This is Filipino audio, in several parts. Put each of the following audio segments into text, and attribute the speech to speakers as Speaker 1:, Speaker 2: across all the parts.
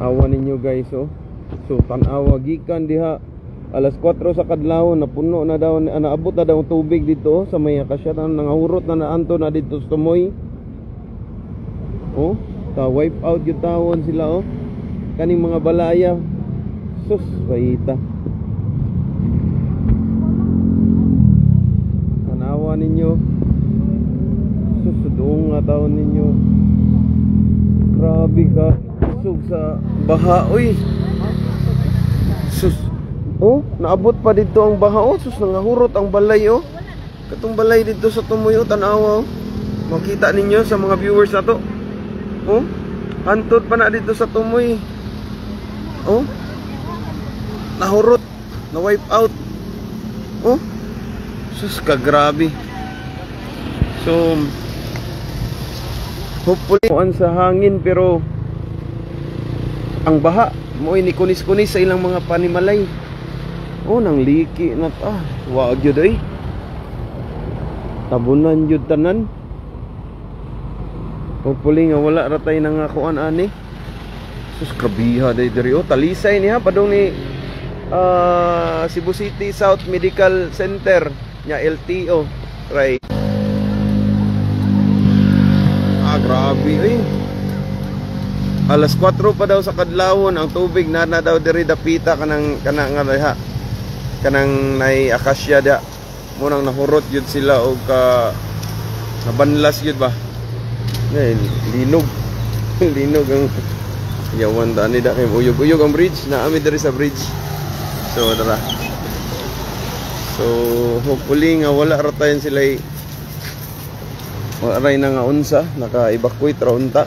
Speaker 1: Awa ninyo guys, oh. So tanawa gikan diha alas 4 sa kadlawon, napuno na daw, naabot na daw tubig dito sa may akasya, nangahurot na naanto na dito sa tumoy. Oh, ta wipe out yung tawon sila, oh. Kaning mga balaya. Sus, bayita. Tanawa ninyo. Sus, doon nga tawon ninyo. Grabe ka. Sug sa baha, uy. Sus. Oh, naabot pa dito ang baha, oh. Sus, nangahurot ang balay, oh. Katong balay dito sa tumoy, oh. Tanawa, oh. Makita ninyo sa mga viewers na to. Oh, hantod pa na dito sa tumoy. Oh, nahurot, na wipe out. Oh, sus, kagrabe. So hopefully sa hangin, pero ang baha mo'y ni kunis-kunis sa ilang mga panimalay. Oh, nang liki na wag yun ay tabunan yun tanan. Hopefully nga wala ratay nang kuan ani. Sus, krabiha day diri, oh. Talisay niya padong ni Cebu City South Medical Center nya LTO right. Grabe ay. Alas 4 pa daw sa kadlawon ang tubig na daw diri dapita kanang nga diha. Kanang nay akasya da. Munang nahurot yun sila og nabanlas yun ba. Linog. Linog ang yawan da ni da kay uyog-uyog ang bridge na ami diri sa bridge. So dara. So hopefully nga wala ra tayon sila wala ray na nga unsa naka-evacuate ra unta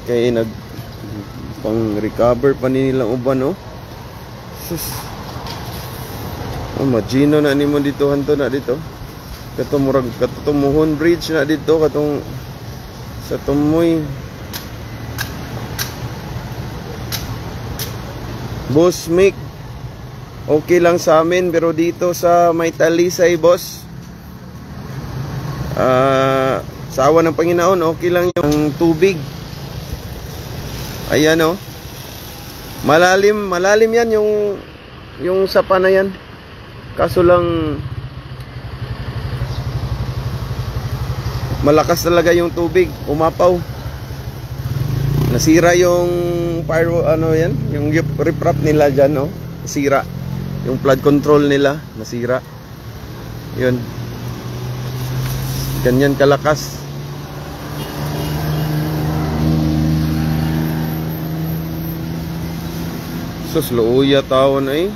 Speaker 1: kay nag pang recover pa nila uban, oh. Sus. Oh, magino na nimo dito hanto na dito. Katumurag katumuhon bridge na dito katong sa tumoy. Boss Mick, okay lang sa amin, pero dito sa may Talisay, boss, sa awa ng Panginoon, okay lang yung tubig. Ayan, oh. Malalim yan yung sapa na yan. Kaso lang malakas talaga yung tubig, umapaw. Nasira yung pyro, ano yan, yung riprap nila dyan, no? Nasira. Yung flood control nila, nasira. Yun. Ganyan kalakas. Sus, luuya tawon ay.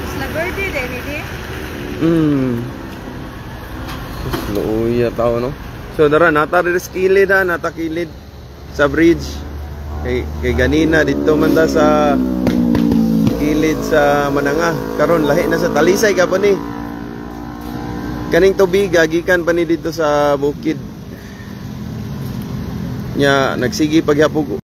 Speaker 2: Isla Verde din, hindi?
Speaker 1: Sus, luuya tawon, no? So, dara, natarilid ha, natakilid sa bridge. Kay ganina, dito man ta sa kilid sa Mananga. Karon lahi na sa Talisay ka pa ni. Kaning tubig, gikan pa ni dito sa bukid. Nya, nagsigi paghapog